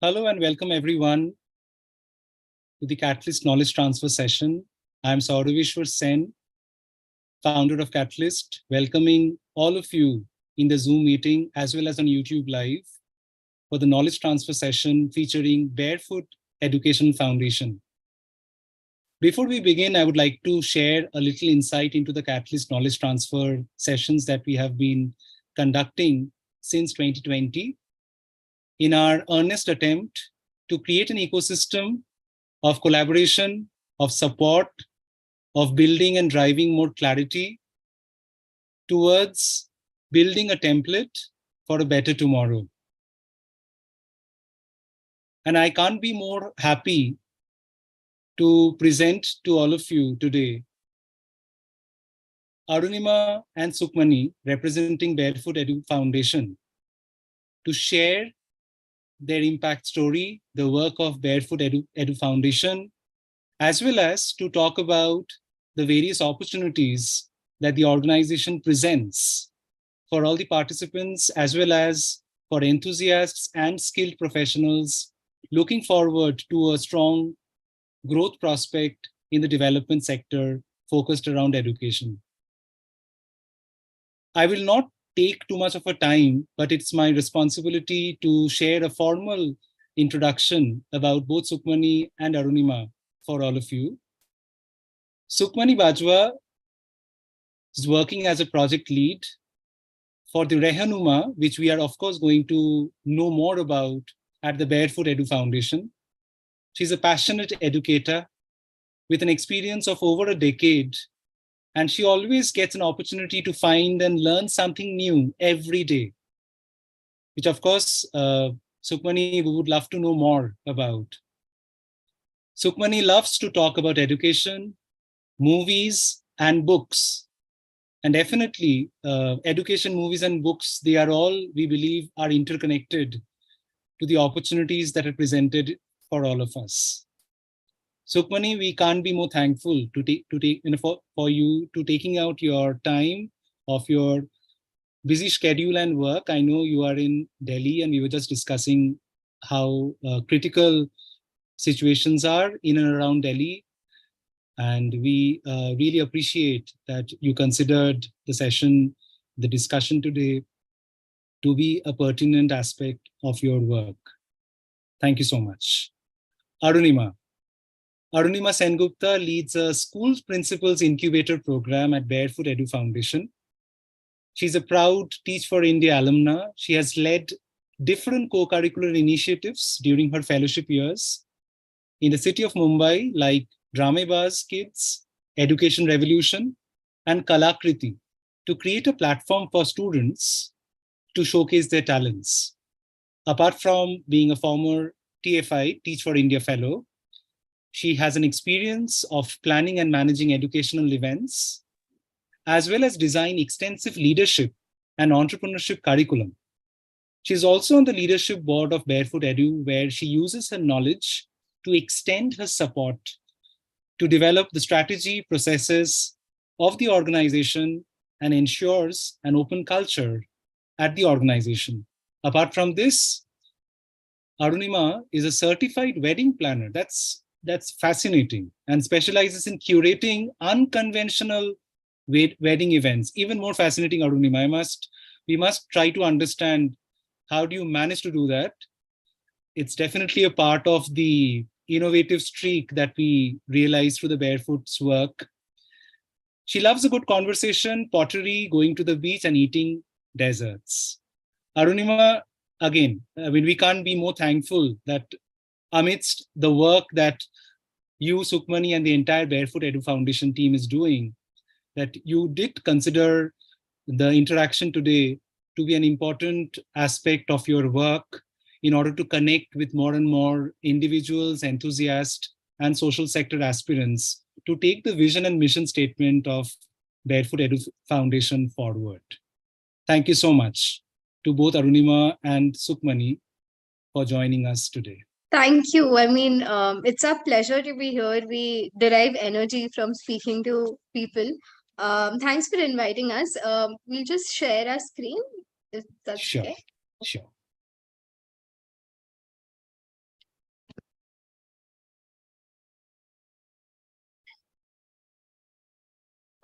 Hello and welcome everyone to the Catalyst Knowledge Transfer session. I am Sauravishwar Sen, founder of Catalyst, welcoming all of you in the Zoom meeting as well as on YouTube Live for the knowledge transfer session featuring Barefoot Educational Foundation. Before we begin, I would like to share a little insight into the Catalyst knowledge transfer sessions that we have been conducting since 2020 in our earnest attempt to create an ecosystem of collaboration, of support, of building and driving more clarity towards building a template for a better tomorrow. And I can't be more happy to present to all of you today Arunima and Sukmani, representing Barefoot Edu Foundation, to share their impact story, the work of Barefoot Edu Foundation, as well as to talk about the various opportunities that the organization presents for all the participants, as well as for enthusiasts and skilled professionals looking forward to a strong growth prospect in the development sector focused around education. I will not take too much of a time, but it's my responsibility to share a formal introduction about both Sukmani and Arunima for all of you. Sukmani Bajwa is working as a project lead for the Rehanuma, which we are of course going to know more about at the Barefoot Edu Foundation. She's a passionate educator with an experience of over a decade, and she always gets an opportunity to find and learn something new every day, which of course, Sukmani, we would love to know more about. Sukmani loves to talk about education, movies, and books. And definitely, education, movies, and books, they are all, we believe, are interconnected to the opportunities that are presented for all of us. Sukmani, we can't be more thankful for you to taking out your time of your busy schedule and work. I know you are in Delhi, and we were just discussing how critical situations are in and around Delhi. And we really appreciate that you considered the session, the discussion today, to be a pertinent aspect of your work. Thank you so much. Arunima. Arunima Sengupta leads a school principals incubator program at Barefoot Edu Foundation. She's a proud Teach for India alumna. She has led different co-curricular initiatives during her fellowship years in the city of Mumbai, like Dramebaz Kids, Education Revolution, and Kalakriti, to create a platform for students to showcase their talents. Apart from being a former TFI, Teach for India fellow, she has an experience of planning and managing educational events, as well as design extensive leadership and entrepreneurship curriculum. She's also on the leadership board of Barefoot Edu, where she uses her knowledge to extend her support to develop the strategy, processes of the organization, and ensures an open culture at the organization. Apart from this, Arunima is a certified wedding planner. That's fascinating, and specializes in curating unconventional wedding events. Even more fascinating, Arunima. We must try to understand how do you manage to do that. It's definitely a part of the innovative streak that we realize through the Barefoot's work. She loves a good conversation, pottery, going to the beach, and eating desserts. Arunima, again, we can't be more thankful that amidst the work that you, Sukmani, and the entire Barefoot Edu Foundation team is doing, that you did consider the interaction today to be an important aspect of your work in order to connect with more and more individuals, enthusiasts, and social sector aspirants to take the vision and mission statement of Barefoot Edu Foundation forward. Thank you so much to both Arunima and Sukmani for joining us today. Thank you. I mean, it's a pleasure to be here. We derive energy from speaking to people. Thanks for inviting us. We'll just share our screen. If that's Sure, okay. sure.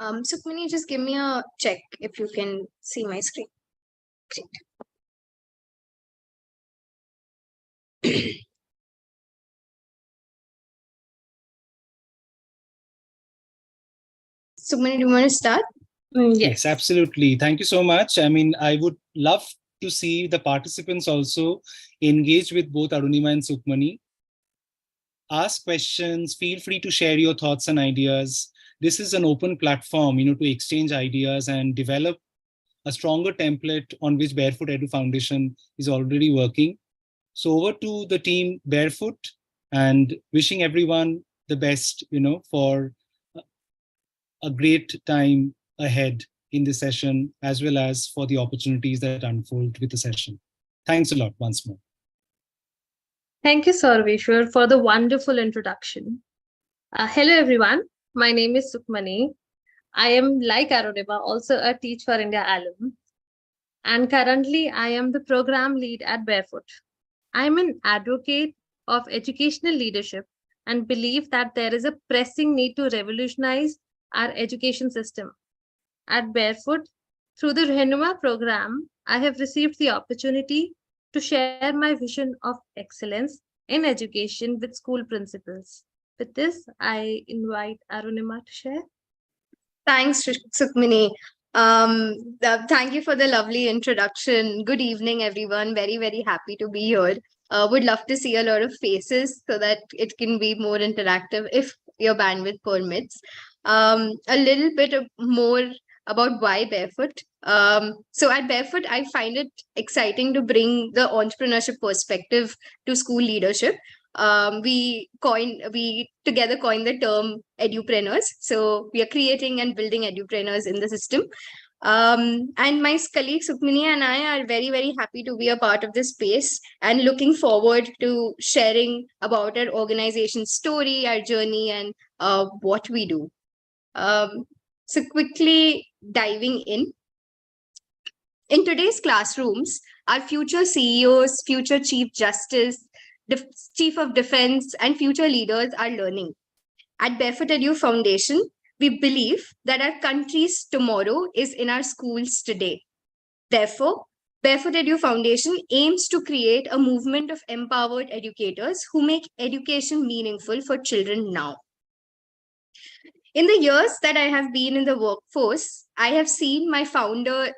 Sukmani, just give me a check if you can see my screen. Great. Sukmani, do you want to start? Yes, absolutely. Thank you so much. I mean, I would love to see the participants also engage with both Arunima and Sukmani. Ask questions, feel free to share your thoughts and ideas. This is an open platform, to exchange ideas and develop a stronger template on which Barefoot Edu Foundation is already working. So over to the team Barefoot, and wishing everyone the best, for a great time ahead in this session, as well as for the opportunities that unfold with the session. Thanks a lot once more. Thank you, Sarveshwar, for the wonderful introduction. Hello, everyone. My name is Sukmani. I am, like Arunima, also a Teach for India alum. And currently, I am the program lead at Barefoot. I'm an advocate of educational leadership and believe that there is a pressing need to revolutionize our education system. At Barefoot, through the Rehnuma program, I have received the opportunity to share my vision of excellence in education with school principals. With this, I invite Arunima to share. Thanks, Sukmini. Thank you for the lovely introduction. Good evening, everyone. Very, very happy to be here. Would love to see a lot of faces so that it can be more interactive if your bandwidth permits. A little bit more about why Barefoot. So at Barefoot, I find it exciting to bring the entrepreneurship perspective to school leadership. We together coined the term edupreneurs. So we are creating and building edupreneurs in the system. And my colleague Sukmini and I are very, very happy to be a part of this space and looking forward to sharing about our organization's story, our journey, and what we do. So quickly diving in today's classrooms, our future CEOs, future Chief Justice, Chief of Defense, and future leaders are learning. At Barefoot Edu Foundation, we believe that our country's tomorrow is in our schools today. Therefore, Barefoot Edu Foundation aims to create a movement of empowered educators who make education meaningful for children now. In the years that I have been in the workforce, I have seen my founders,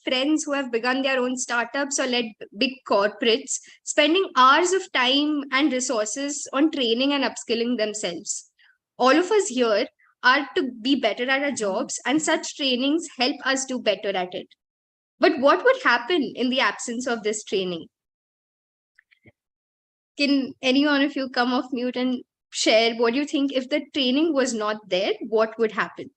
friends who have begun their own startups or led big corporates, spending hours of time and resources on training and upskilling themselves. All of us here are to be better at our jobs, and such trainings help us do better at it. But what would happen in the absence of this training? Can any one of you come off mute and share what you think? If the training was not there, what would happen?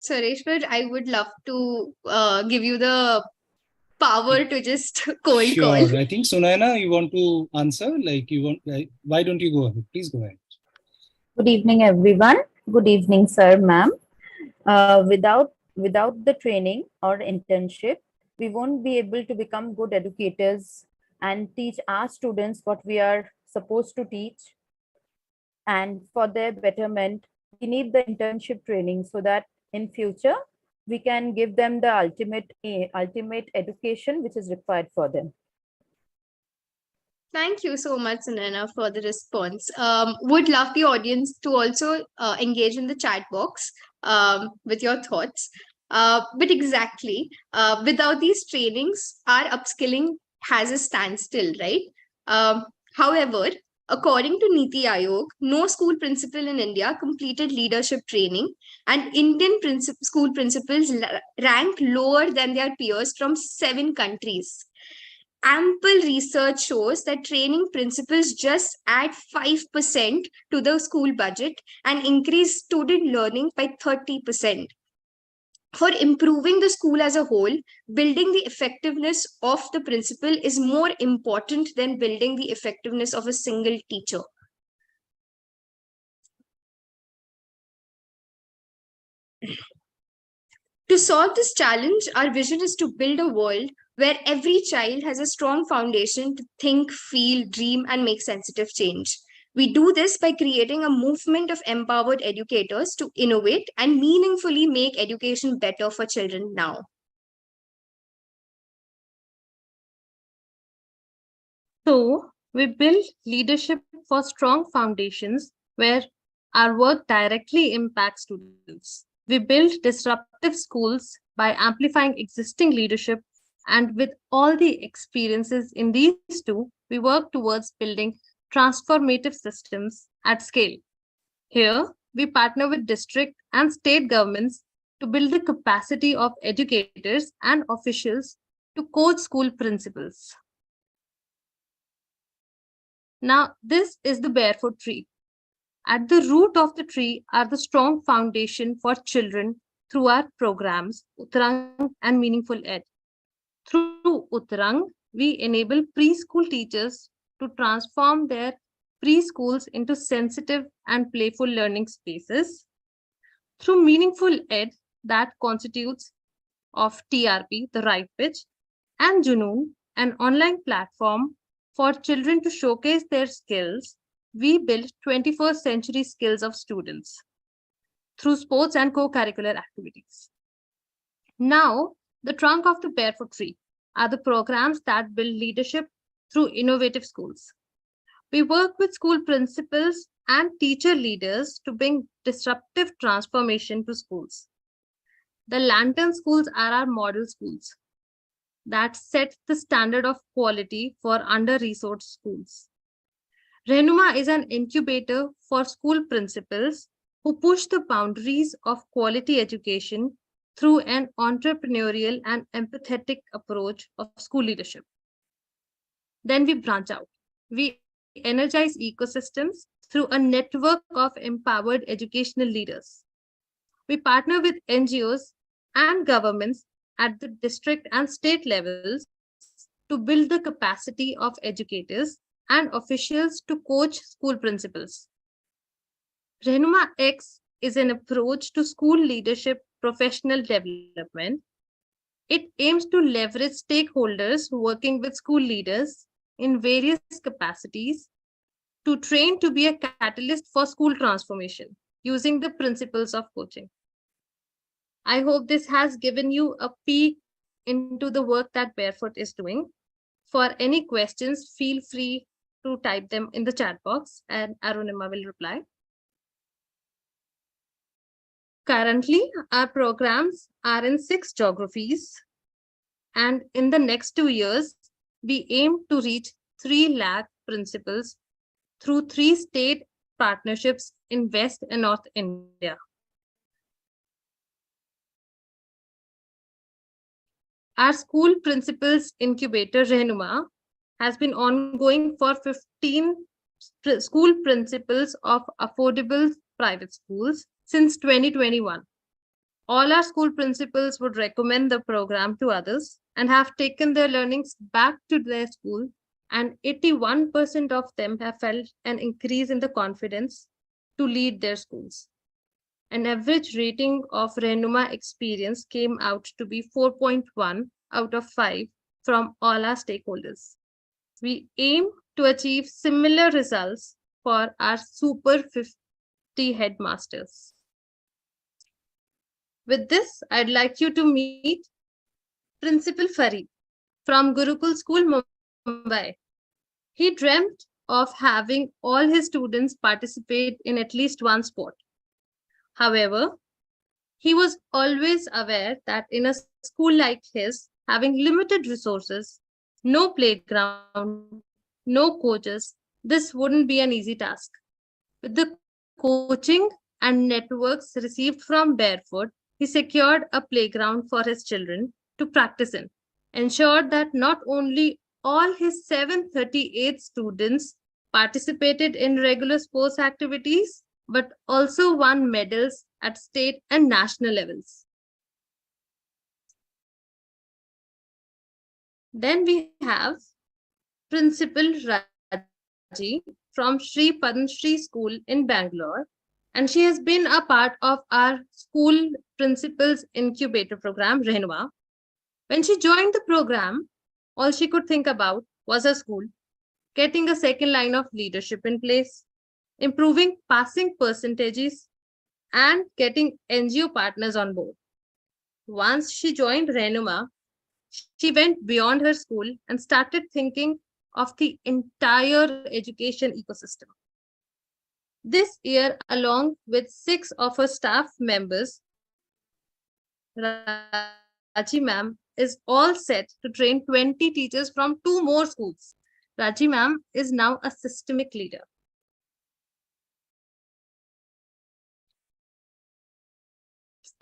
Sureshwar, I would love to give you the power to just cold call. Sure. I think Sunaina, you want to answer? Why don't you go ahead? Please go ahead. Good evening, everyone. Good evening, sir, ma'am. Without the training or internship, we won't be able to become good educators and teach our students what we are supposed to teach. And for their betterment, we need the internship training so that in future we can give them the ultimate education which is required for them. Thank you so much, Sunana, for the response. Would love the audience to also engage in the chat box with your thoughts. But exactly, without these trainings, our upskilling has a standstill, right? However, according to Niti Aayog, no school principal in India completed leadership training, and Indian school principals rank lower than their peers from 7 countries. Ample research shows that training principals just add 5% to the school budget and increase student learning by 30%. For improving the school as a whole, building the effectiveness of the principal is more important than building the effectiveness of a single teacher. To solve this challenge, our vision is to build a world where every child has a strong foundation to think, feel, dream, and make sensitive change. We do this by creating a movement of empowered educators to innovate and meaningfully make education better for children now. So, we build leadership for strong foundations where our work directly impacts students. We build disruptive schools by amplifying existing leadership, and with all the experiences in these two, we work towards building transformative systems at scale. Here, we partner with district and state governments to build the capacity of educators and officials to coach school principals. Now, this is the barefoot tree. At the root of the tree are the strong foundation for children through our programs, Uttarang and Meaningful Ed. Through Uttarang, we enable preschool teachers to transform their preschools into sensitive and playful learning spaces. Through Meaningful Ed, that constitutes of TRP, the right pitch, and Junoon, an online platform for children to showcase their skills, we build 21st century skills of students through sports and co-curricular activities. Now, the trunk of the barefoot tree are the programs that build leadership through innovative schools. We work with school principals and teacher leaders to bring disruptive transformation to schools. The lantern schools are our model schools that set the standard of quality for under-resourced schools. Renuma is an incubator for school principals who push the boundaries of quality education through an entrepreneurial and empathetic approach of school leadership. Then we branch out. We energize ecosystems through a network of empowered educational leaders. We partner with NGOs and governments at the district and state levels to build the capacity of educators and officials to coach school principals. Renuma X is an approach to school leadership professional development. It aims to leverage stakeholders working with school leaders in various capacities to train to be a catalyst for school transformation using the principles of coaching. I hope this has given you a peek into the work that Barefoot is doing. For any questions, feel free to type them in the chat box and Arunima will reply. Currently, our programs are in 6 geographies, and in the next 2 years, we aim to reach 3 lakh principals through 3 state partnerships in West and North India. Our school principals incubator, Rehnuma, has been ongoing for 15 school principals of affordable private schools since 2021. All our school principals would recommend the program to others and have taken their learnings back to their school, and 81% of them have felt an increase in the confidence to lead their schools. An average rating of Rehnuma experience came out to be 4.1 out of 5 from all our stakeholders. We aim to achieve similar results for our Super 50 headmasters. With this, I'd like you to meet Principal Farid from Gurukul School, Mumbai. He dreamt of having all his students participate in at least one sport. However, he was always aware that in a school like his, having limited resources, no playground, no coaches, this wouldn't be an easy task. With the coaching and networks received from Barefoot, he secured a playground for his children to practice in, ensured that not only all his 738 students participated in regular sports activities, but also won medals at state and national levels. Then we have Principal Raji from Sri Padma Shri School in Bangalore. and she has been a part of our school principals incubator program, Rehnuma. When she joined the program, all she could think about was her school, getting a second line of leadership in place, improving passing percentages, and getting NGO partners on board. Once she joined Rehnuma, she went beyond her school and started thinking of the entire education ecosystem. This year, along with 6 of her staff members, Raji ma'am is all set to train 20 teachers from 2 more schools. Raji ma'am is now a systemic leader.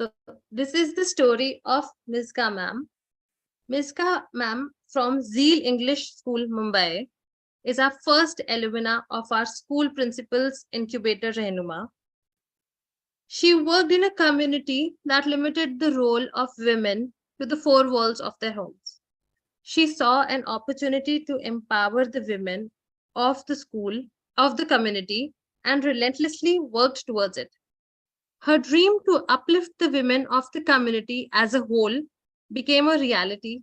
So this is the story of Miska ma'am. Miska ma'am from Zeal English School, Mumbai, is our first alumna of our school principals incubator, Rehnuma. She worked in a community that limited the role of women to the 4 walls of their homes. She saw an opportunity to empower the women of the school, of the community, and relentlessly worked towards it. Her dream to uplift the women of the community as a whole became a reality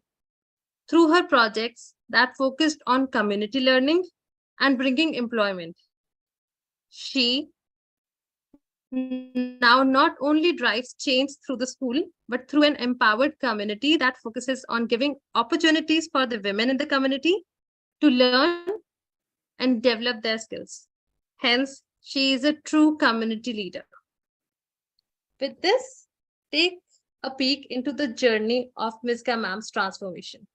through her projects that focused on community learning and bringing employment. She now not only drives change through the school, but through an empowered community that focuses on giving opportunities for the women in the community to learn and develop their skills. Hence, she is a true community leader. With this, take a peek into the journey of Miska ma'am's transformation.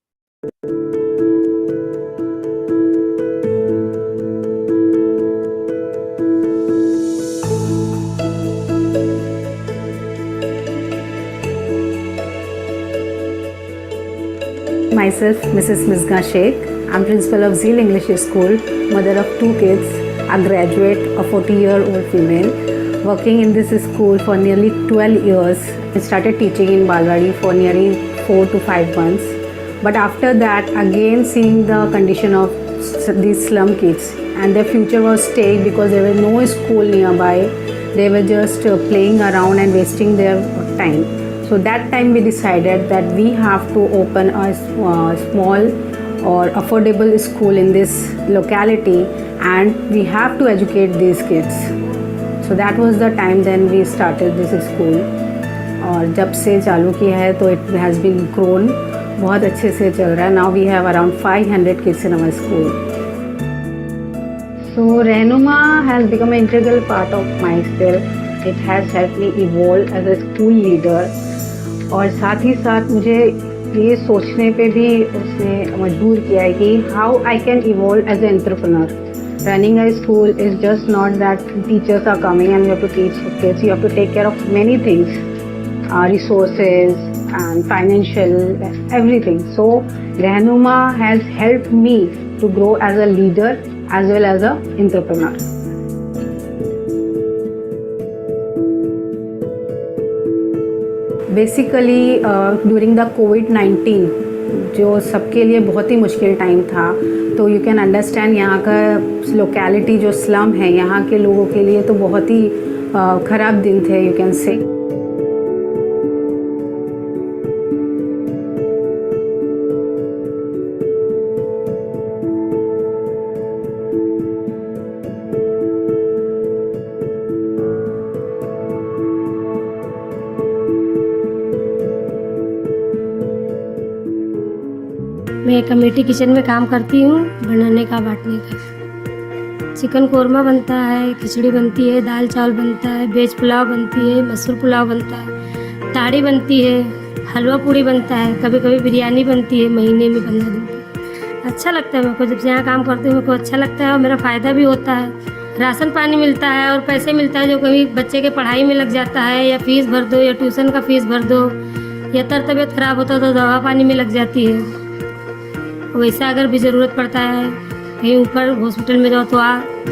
Myself, Mrs. Misga Sheikh. I'm principal of Zeal English School, mother of 2 kids, a graduate, a 40-year-old female, working in this school for nearly 12 years. I started teaching in Balwadi for nearly 4 to 5 months. But after that, again seeing the condition of these slum kids, and their future was staying because there was no school nearby. They were just playing around and wasting their time. So that time we decided that we have to open a small or affordable school in this locality, and we have to educate these kids. So that was the time then we started this school. और जब से चालू किया है तो it has been grown, बहुत अच्छे से चल रहा है. Now we have around 500 kids in our school. So Rehnuma has become an integral part of myself. It has helped me evolve as a school leader. और साथ ही साथ मुझे ये सोचने पे भी उसने मजबूर किया है कि how I can evolve as a entrepreneur. Running a school is just not that teachers are coming and you have to teach kids. You have to take care of many things, resources and financial, everything. So Rehnuma has helped me to grow as a leader as well as an entrepreneur. Basically during the कोविड-19 जो सबके लिए बहुत ही मुश्किल time था, तो you can understand यहाँ का लोकेलिटी जो स्लम है यहाँ के लोगों के लिए तो बहुत ही ख़राब दिन थे, यू कैन से. मैं कमेटी किचन में काम करती हूँ, बनाने का बांटने का. चिकन कोरमा बनता है, खिचड़ी बनती है, दाल चावल बनता है, वेज पुलाव बनती है, मसूर पुलाव बनता है, ताड़ी बनती है, हलवा पूड़ी बनता है, कभी कभी बिरयानी बनती है महीने में 15 दिन पे. अच्छा लगता है मेरे को, जब से यहाँ काम करती हूँ मेरे को अच्छा लगता है और मेरा फ़ायदा भी होता है. राशन पानी मिलता है और पैसे मिलता है जो कभी बच्चे के पढ़ाई में लग जाता है, या फीस भर दो या ट्यूशन का फीस भर दो, या तबीयत ख़राब होता तो दवा पानी में लग जाती है. वैसा अगर भी ज़रूरत पड़ता है कहीं ऊपर हॉस्पिटल में जाओ तो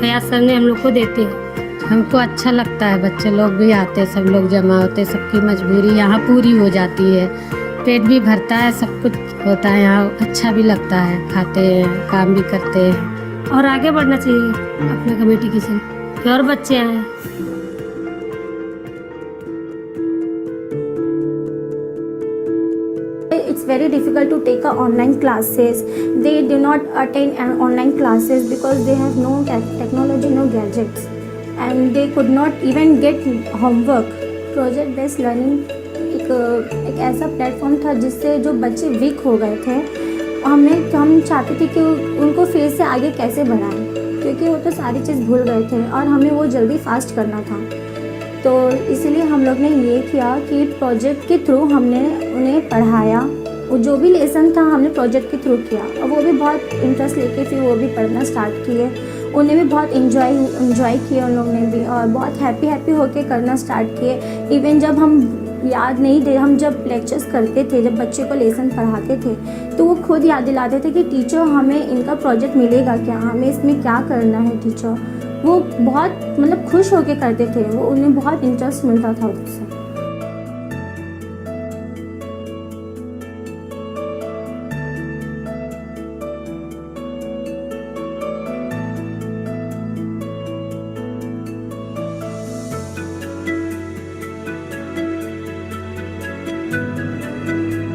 फयाज सर ने हम लोग को देते हैं. हमको अच्छा लगता है, बच्चे लोग भी आते, सब लोग जमा होते, सबकी मजबूरी यहाँ पूरी हो जाती है, पेट भी भरता है, सब कुछ होता है यहाँ. अच्छा भी लगता है, खाते हैं, काम भी करते हैं. और आगे बढ़ना चाहिए अपने कमेटी किचन के और बच्चे आए. it's very difficult to take online classes. They do not attend an online classes because they have no technology, no gadgets, and they could not even get homework. Project based learning एक ऐसा platform था जिससे जो बच्चे week हो गए थे, हम चाहते थे कि उनको फिर से आगे कैसे बढ़ाएं, क्योंकि वो तो सारी चीज़ भूल गए थे और हमें वो जल्दी फास्ट करना था। तो इसीलिए हम लोग ने ये किया कि प्रोजेक्ट के थ्रू हमने उन्हें पढ़ाया। वो जो भी लेसन था हमने प्रोजेक्ट के थ्रू किया और वो भी बहुत इंटरेस्ट लेके फिर वो भी पढ़ना स्टार्ट किए। उन्हें भी बहुत इन्जॉय किया उन लोगों ने भी, और बहुत हैप्पी होके करना स्टार्ट किए। इवन जब हम याद नहीं थे, हम जब लेक्चर्स करते थे, जब बच्चे को लेसन पढ़ाते थे, तो वो खुद याद दिलाते थे कि टीचर हमें इनका प्रोजेक्ट मिलेगा क्या, हमें इसमें क्या करना है टीचर। वो बहुत मतलब खुश होके करते थे, वो उन्हें बहुत इंटरेस्ट मिलता था उससे।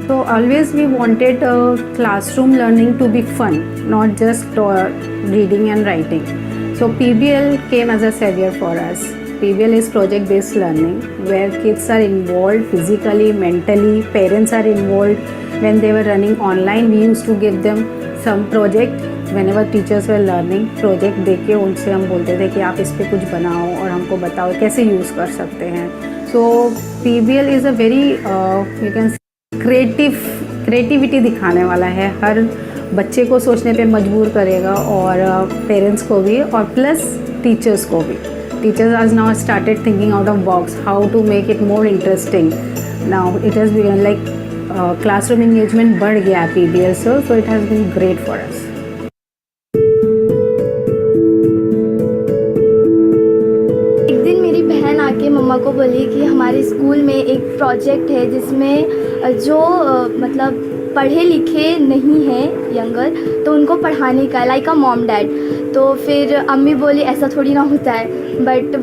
So always we wanted classroom learning to be fun, not just reading and writing. So PBL came as a savior for us. PBL is project based learning where kids are involved physically, mentally, parents are involved. When they were running online, we used to give them some project. Whenever teachers were learning project देके उनसे हम बोलते थे कि आप इस पे कुछ बनाओ और हमको बताओ कैसे यूज़ कर सकते हैं। So PBL is a very you can creativity दिखाने वाला है, हर बच्चे को सोचने पे मजबूर करेगा और पेरेंट्स को भी और प्लस टीचर्स को भी। Teachers are now started thinking out of box how to make it more interesting. Now it has been like classroom engagement बढ़ गया PBL से, so it has been great for us. एक दिन मेरी बहन आके मम्मा को बोली कि हमारे स्कूल में एक प्रोजेक्ट है जिसमें जो मतलब पढ़े लिखे नहीं हैं यंगर, तो उनको पढ़ाने का लाइक अ मॉम डैड। तो फिर अम्मी बोली ऐसा थोड़ी ना होता है, बट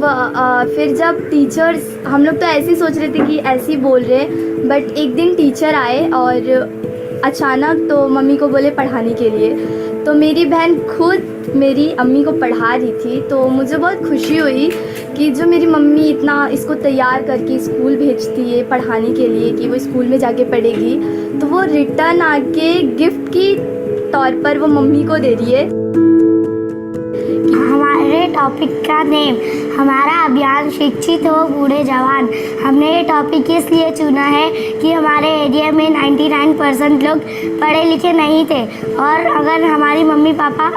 फिर जब टीचर्स, हम लोग तो ऐसे ही सोच रहे थे कि ऐसे ही बोल रहे हैं, बट एक दिन टीचर आए और अचानक तो मम्मी को बोले पढ़ाने के लिए। तो मेरी बहन खुद मेरी अम्मी को पढ़ा रही थी, तो मुझे बहुत खुशी हुई कि जो मेरी मम्मी इतना इसको तैयार करके स्कूल भेजती है पढ़ाने के लिए कि वो स्कूल में जाके पढ़ेगी, तो वो रिटर्न आके गिफ्ट की तौर पर वो मम्मी को दे रही है। हमारे टॉपिक का नेम, हमारा अभियान शिक्षित हो बूढ़े जवान। हमने ये टॉपिक इसलिए चुना है कि हमारे एरिया में 99% लोग पढ़े लिखे नहीं थे, और अगर हमारी मम्मी पापा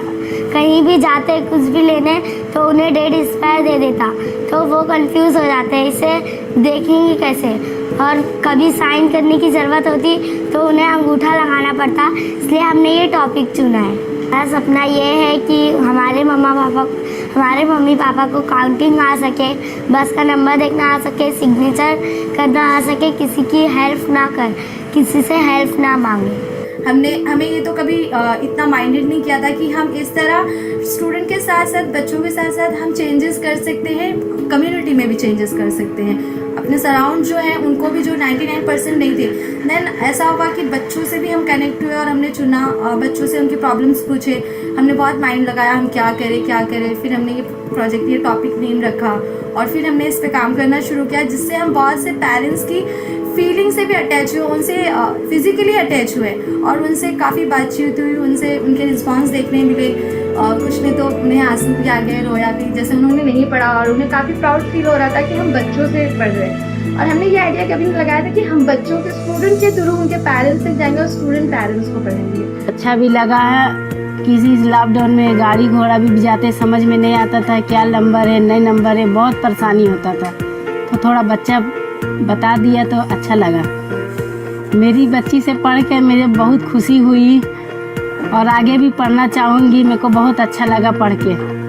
कहीं भी जाते कुछ भी लेने तो उन्हें डेट एक्सपायर दे देता, तो वो कंफ्यूज हो जाते हैं, इसे देखेंगे कैसे, और कभी साइन करने की ज़रूरत होती तो उन्हें अंगूठा लगाना पड़ता, इसलिए हमने ये टॉपिक चुना है। मेरा सपना ये है कि हमारे मम्मी पापा को काउंटिंग आ सके, बस का नंबर देखना आ सके, सिग्नेचर करना आ सके, किसी की हेल्प ना कर, किसी से हेल्प ना मांगे। हमें ये तो कभी इतना माइंडेड नहीं किया था कि हम इस तरह स्टूडेंट के साथ साथ बच्चों के साथ साथ हम चेंजेस कर सकते हैं, कम्युनिटी में भी चेंजेस कर सकते हैं, अपने सराउंड जो हैं उनको भी, जो 99% नहीं थे। देन ऐसा हुआ कि बच्चों से भी हम कनेक्ट हुए और हमने चुना, बच्चों से उनकी प्रॉब्लम्स पूछे, हमने बहुत माइंड लगाया हम क्या करें। फिर हमने ये टॉपिक नेम रखा और फिर हमने इस पर काम करना शुरू किया, जिससे हम बहुत से पेरेंट्स की फीलिंग से भी अटैच हुए, उनसे फिज़िकली अटैच हुए और उनसे काफ़ी बातचीत हुई, उनसे उनके रिस्पॉन्स देखने मिले। कुछ ने तो उन्हें आंसू भी आ गए, रोया भी, जैसे उन्होंने नहीं पढ़ा और उन्हें काफ़ी प्राउड फील हो रहा था कि हम बच्चों से पढ़ रहे हैं। और हमने ये आइडिया कभी लगाया था कि हम बच्चों के, स्टूडेंट के थ्रू उनके पेरेंट्स से जाएंगे और स्टूडेंट पेरेंट्स को पढ़ेंगे। अच्छा भी लगा है। किसी लॉकडाउन में गाड़ी घोड़ा भी जाते समझ में नहीं आता था क्या नंबर है नहीं नंबर है, बहुत परेशानी होता था, तो थोड़ा बच्चा बता दिया तो अच्छा लगा। मेरी बच्ची से पढ़ के मुझे बहुत खुशी हुई और आगे भी पढ़ना चाहूँगी, मेरे को बहुत अच्छा लगा पढ़ के।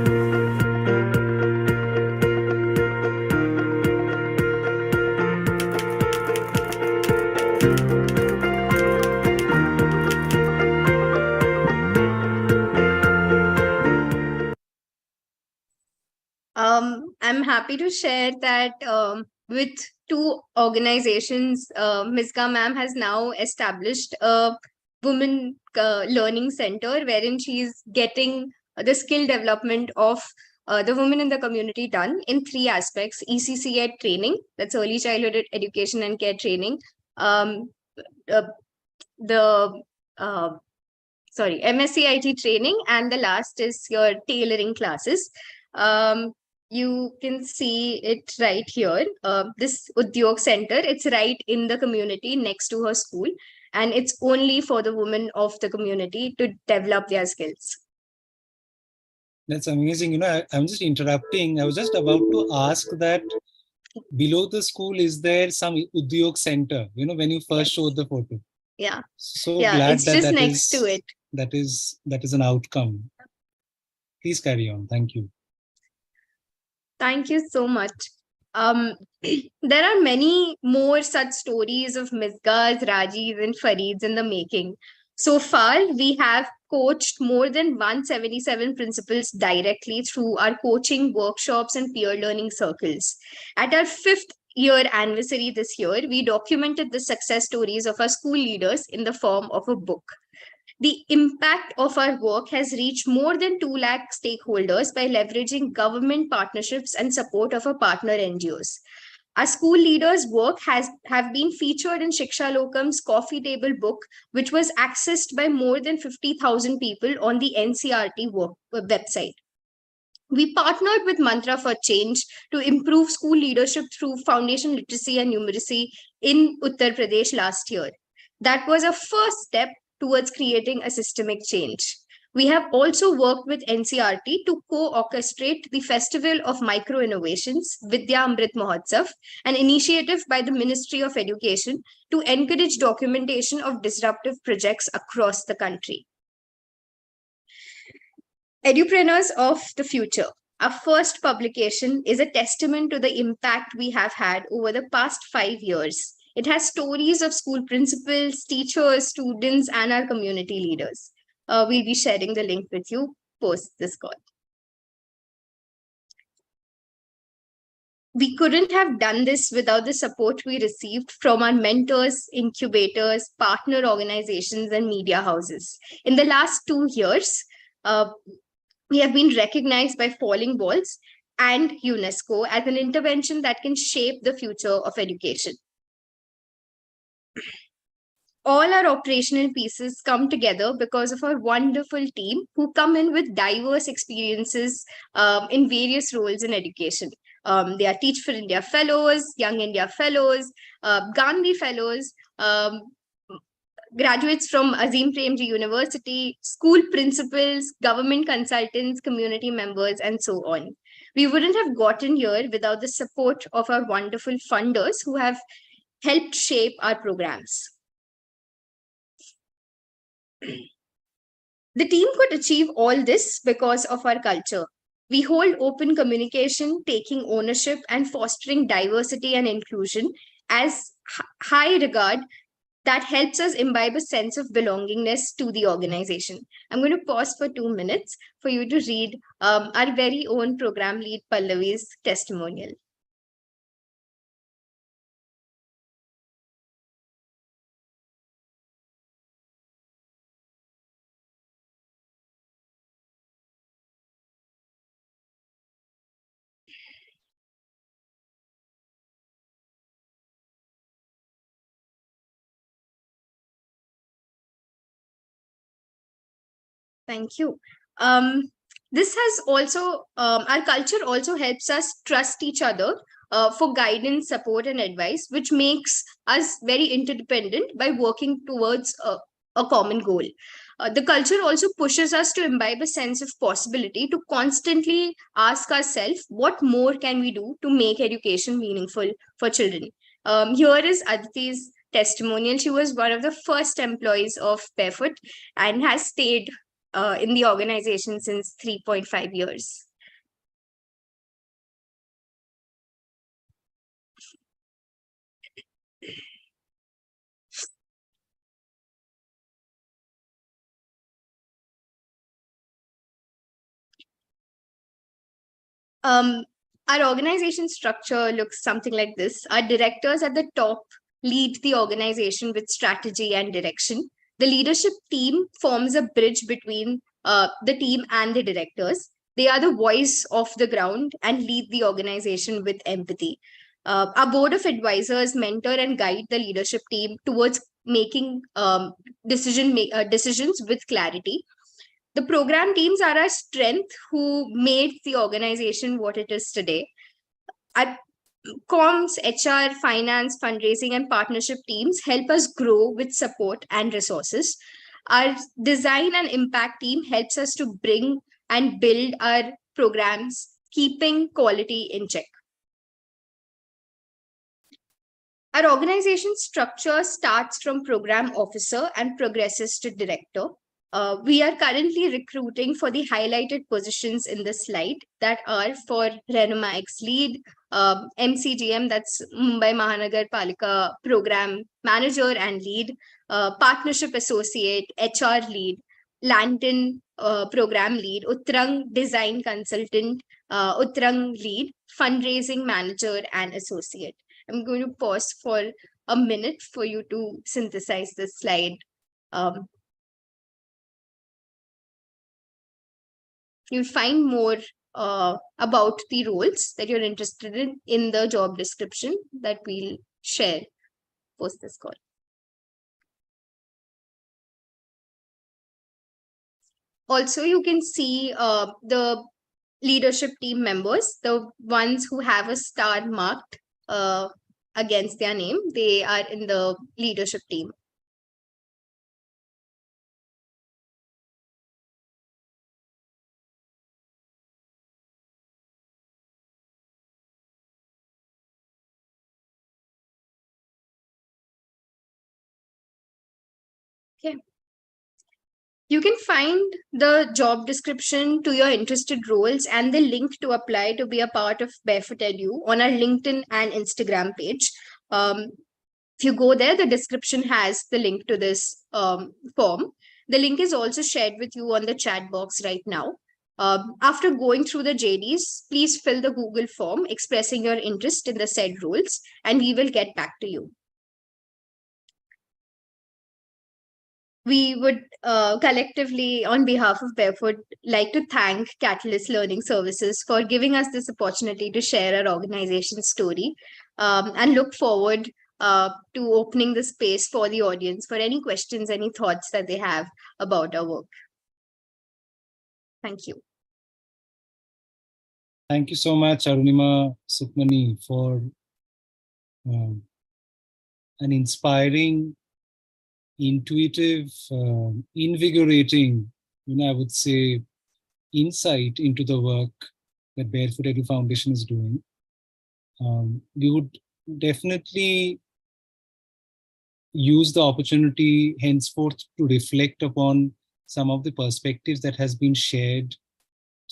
I'm happy to share that with two organizations, Miska ma'am has now established a women learning center wherein she is getting the skill development of the women in the community done in three aspects: ECCED training, that's early childhood education and care training, um, uh, the MSCIT training, and the last is your tailoring classes. You can see it right here. This Udyog Center, it's right in the community next to her school, and it's only for the women of the community to develop their skills. That's amazing. I'm just interrupting. I was just about to ask that below the school, is there some Udyog center, when you first showed the photo? Yeah. So Yeah, glad it's that just that next to it. That is an outcome. Please carry on. Thank you. Thank you so much. There are many more such stories of Misgas, Rajis, and Farids in the making. So far, we have coached more than 177 principals directly through our coaching workshops and peer learning circles. At our 5th year anniversary this year, we documented the success stories of our school leaders in the form of a book. The impact of our work has reached more than 2 lakh stakeholders by leveraging government partnerships and support of our partner NGOs. Our school leaders' work have been featured in Shiksha Lokam's coffee table book, which was accessed by more than 50,000 people on the NCRT website. We partnered with Mantra for Change to improve school leadership through foundation literacy and numeracy in Uttar Pradesh last year. That was a first step towards creating a systemic change. We have also worked with NCRT to co-orchestrate the Festival of Micro Innovations, Vidya Amrit Mahotsav, an initiative by the Ministry of Education to encourage documentation of disruptive projects across the country. Edupreneurs of the Future. Our first publication is a testament to the impact we have had over the past 5 years. It has stories of school principals, teachers, students, and our community leaders. We'll be sharing the link with you post this call. We couldn't have done this without the support we received from our mentors, incubators, partner organizations, and media houses. In the last 2 years, we have been recognized by Falling Walls and UNESCO as an intervention that can shape the future of education. All our operational pieces come together because of our wonderful team who come in with diverse experiences in various roles in education. They are Teach for India Fellows, Young India Fellows, Gandhi Fellows, graduates from Azim Premji University, school principals, government consultants, community members, and so on. We wouldn't have gotten here without the support of our wonderful funders who have helped shape our programs. The team could achieve all this because of our culture. We hold open communication, taking ownership, and fostering diversity and inclusion as high regard that helps us imbibe a sense of belongingness to the organization. I'm going to pause for 2 minutes for you to read our very own program lead Pallavi's testimonial. Thank you. This has also, our culture also helps us trust each other for guidance, support, and advice, which makes us very interdependent by working towards a common goal. The culture also pushes us to imbibe a sense of possibility, to constantly ask ourselves, what more can we do to make education meaningful for children? Here is Aditi's testimonial. She was one of the first employees of Barefoot and has stayed in the organization since 3.5 years. Our organization structure looks something like this. Our directors at the top lead the organization with strategy and direction. The leadership team forms a bridge between the team and the directors. They are the voice of the ground and lead the organization with empathy. Our board of advisors mentor and guide the leadership team towards making decisions with clarity. The program teams are our strength who made the organization what it is today. Our comms, HR, finance, fundraising, and partnership teams help us grow with support and resources. Our design and impact team helps us to bring and build our programs, keeping quality in check. Our organization structure starts from program officer and progresses to director. We are currently recruiting for the highlighted positions in the slide that are for Renoma X lead, MCGM, that's Mumbai Mahanagar Palika program manager and lead, partnership associate, HR lead, Lantern program lead, Uttarang design consultant, Uttarang lead, fundraising manager and associate. I'm going to pause for a minute for you to synthesize this slide. You'll find more about the roles that you're interested in the job description that we'll share post this call. Also, you can see the leadership team members, the ones who have a star marked against their name. They are in the leadership team. Okay. You can find the job description to your interested roles and the link to apply to be a part of Barefoot Edu on our LinkedIn and Instagram page. If you go there, the description has the link to this form. The link is also shared with you on the chat box right now. After going through the JDs, please fill the Google form expressing your interest in the said roles, and we will get back to you. We would collectively, on behalf of Barefoot, like to thank Catalyst Learning Services for giving us this opportunity to share our organization's story, and look forward to opening the space for the audience for any questions, any thoughts that they have about our work. Thank you. Thank you so much, Arunima Sukhmani, for an inspiring, intuitive, invigorating, I would say, insight into the work that Barefoot Edu Foundation is doing. We would definitely use the opportunity henceforth to reflect upon some of the perspectives that has been shared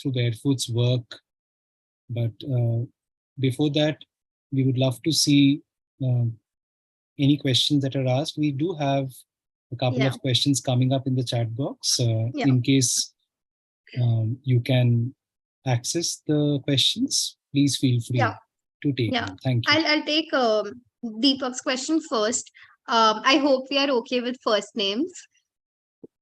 through Barefoot's work. But before that, we would love to see any questions that are asked. We do have a couple of questions coming up in the chat box. In case you can access the questions, please feel free to take them. Thank you. I'll take Deepak's question first. I hope we are okay with first names.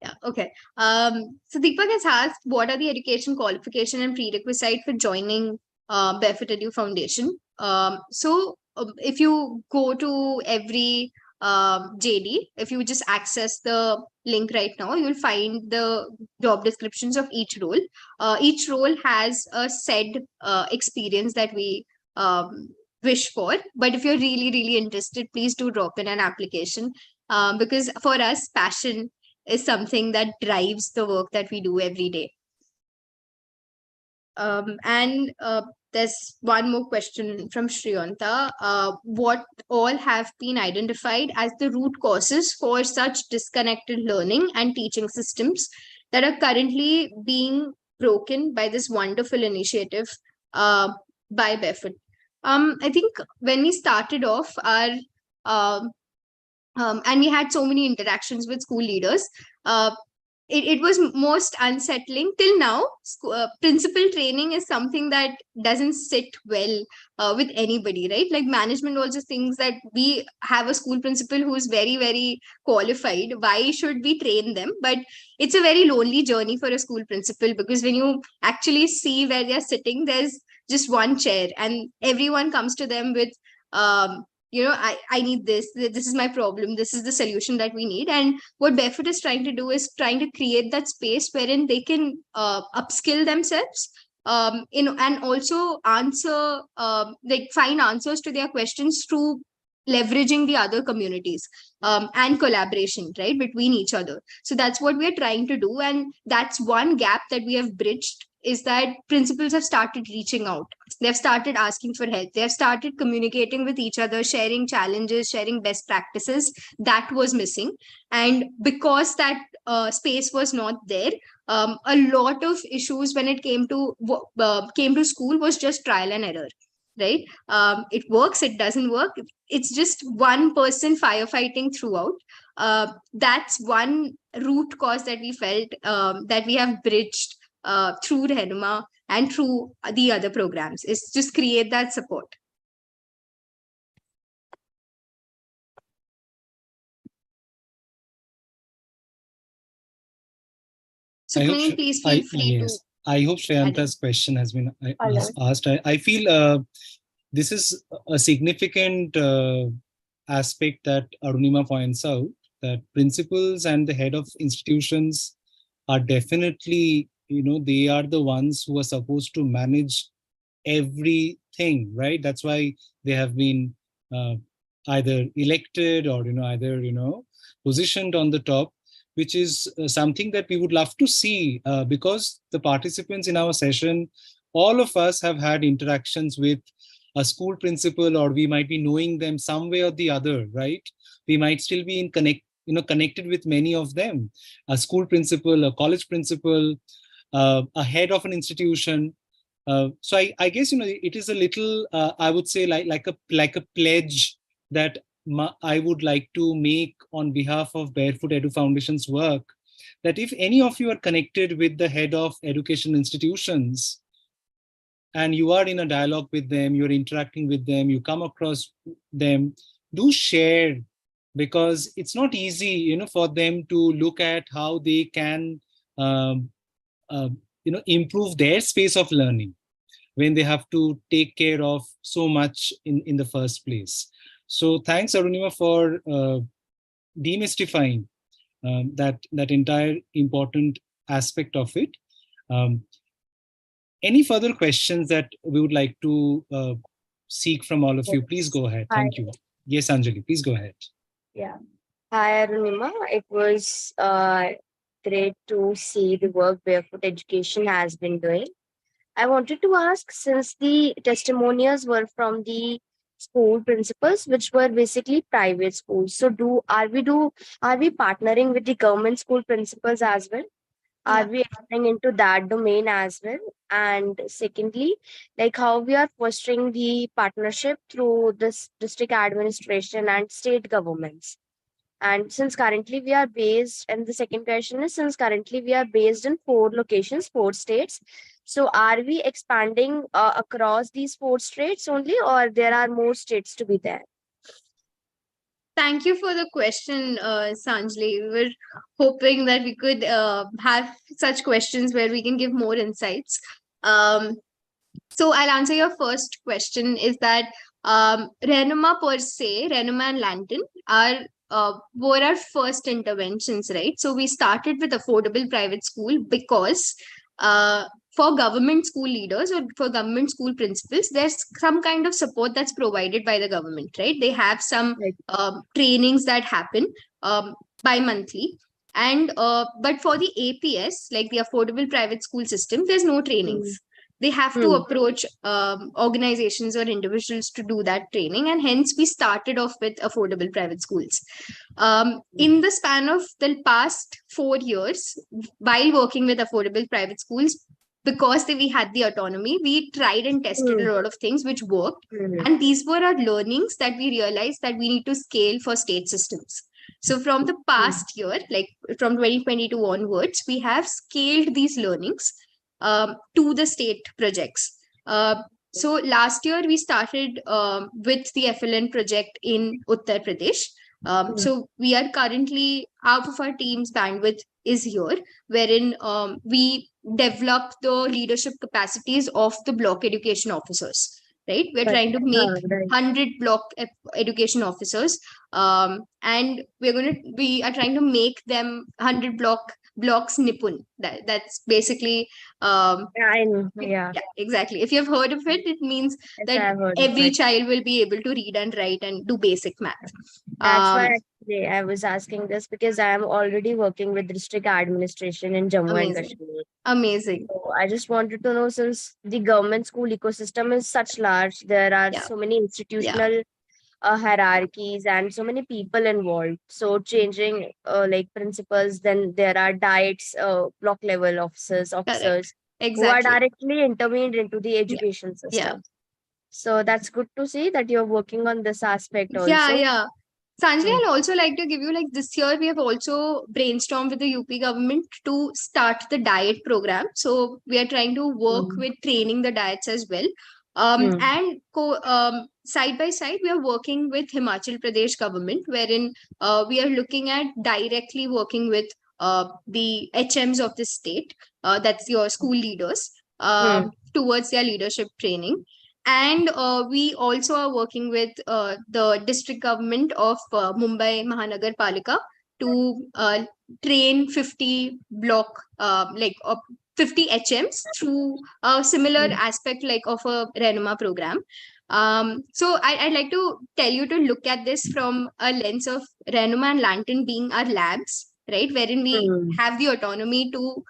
Yeah, okay. So Deepak has asked, what are the education qualification and prerequisite for joining Barefoot Edu Foundation? So if you go to every JD, if you just access the link right now, you'll find the job descriptions of each role. Each role has a said experience that we wish for. But if you're really, really interested, please do drop in an application, because for us, passion is something that drives the work that we do every day. And there's one more question from Shriyanta. What all have been identified as the root causes for such disconnected learning and teaching systems that are currently being broken by this wonderful initiative by Barefoot? I think when we started off our and we had so many interactions with school leaders, it was most unsettling till now. Principal training is something that doesn't sit well with anybody, right? Like management also thinks that we have a school principal who is very, very qualified. Why should we train them? But it's a very lonely journey for a school principal, because when you actually see where they're sitting, there's just one chair and everyone comes to them with I need this is my problem, this is the solution that we need. And what Barefoot is trying to do is trying to create that space wherein they can upskill themselves, and also answer, find answers to their questions through leveraging the other communities, and collaboration, right, between each other. So that's what we are trying to do, and that's one gap that we have bridged, is that principals have started reaching out. They've started asking for help. They've started communicating with each other, sharing challenges, sharing best practices. That was missing. And because that space was not there, a lot of issues when it came to school was just trial and error, right? It works, it doesn't work. It's just one person firefighting throughout. That's one root cause that we felt that we have bridged through Rehnuma and through the other programs, is just create that support. So please feel free to. I hope Shreyanta's question has been asked. I feel this is a significant aspect that Arunima points out, that principals and the head of institutions are definitely, they are the ones who are supposed to manage everything, right? That's why they have been either elected or, positioned on the top, which is something that we would love to see, because the participants in our session, all of us have had interactions with a school principal, or we might be knowing them some way or the other, right? We might still be connected with many of them, a school principal, a college principal, a head of an institution. So I guess, it is a little, I would say like a pledge that I would like to make on behalf of Barefoot Edu Foundation's work, that if any of you are connected with the head of education institutions and you are in a dialogue with them, you're interacting with them, you come across them, do share, because it's not easy, for them to look at how they can, improve their space of learning when they have to take care of so much in the first place. So thanks, Arunima, for demystifying that entire important aspect of it. Any further questions that we would like to seek from all of you? Please go ahead. Thank you. Yes, Anjali, please go ahead. Yeah. Hi, Arunima. It was great to see the work Barefoot Education has been doing. I wanted to ask, since the testimonials were from the school principals, which were basically private schools, so are we partnering with the government school principals as well? Are we entering into that domain as well? And secondly, like how we are fostering the partnership through this district administration and state governments? And since currently we are based, and the second question is, since currently we are based in 4 locations, 4 states, so are we expanding across these 4 states only, or there are more states to be there? Thank you for the question, Sanjali. We were hoping that we could have such questions where we can give more insights. So I'll answer your first question, is that Rehnuma per se, Rehnuma and Lantern were our first interventions, right? So we started with affordable private school because for government school leaders or for government school principals, there's some kind of support that's provided by the government, right? They have some trainings that happen bi-monthly. And but for the APS, like the affordable private school system, there's no trainings. They have to approach organizations or individuals to do that training. And hence we started off with affordable private schools. In the span of the past 4 years, while working with affordable private schools, because we had the autonomy, we tried and tested a lot of things which worked. And these were our learnings that we realized that we need to scale for state systems. So from the past year, like from 2022 onwards, we have scaled these learnings to the state projects. So last year we started with the FLN project in Uttar Pradesh. So we are currently, half of our team's bandwidth is here, wherein we develop the leadership capacities of the block education officers. Right, we're trying to make 100 block education officers, and we are trying to make them 100 blocks Nipun. That's basically Yeah, exactly. If you've heard of it, it means yes, that I've heard of every it. child will be able to read and write and do basic math. That's why actually I was asking this, because I am already working with district administration in Jammu and Amazing. Kashmir. Amazing. So I just wanted to know, since the government school ecosystem is such large, there are Yeah. so many institutional hierarchies and so many people involved. So changing like principals, then there are diets, block level officers who are Exactly. directly intervened into the education system. So that's good to see that you're working on this aspect also. Yeah. Sanjay, I'll also like to give you, like, this year we have also brainstormed with the UP government to start the diet program. So we are trying to work with training the diets as well. And side by side, we are working with Himachal Pradesh government, wherein we are looking at directly working with the HMs of the state, that's your school leaders, towards their leadership training. And we also are working with the district government of Mumbai Mahanagar Palika to train 50 block, 50 HMs through a similar aspect like of a Renoma program. So I'd like to tell you to look at this from a lens of Renoma and Lantern being our labs, right? Wherein we have the autonomy to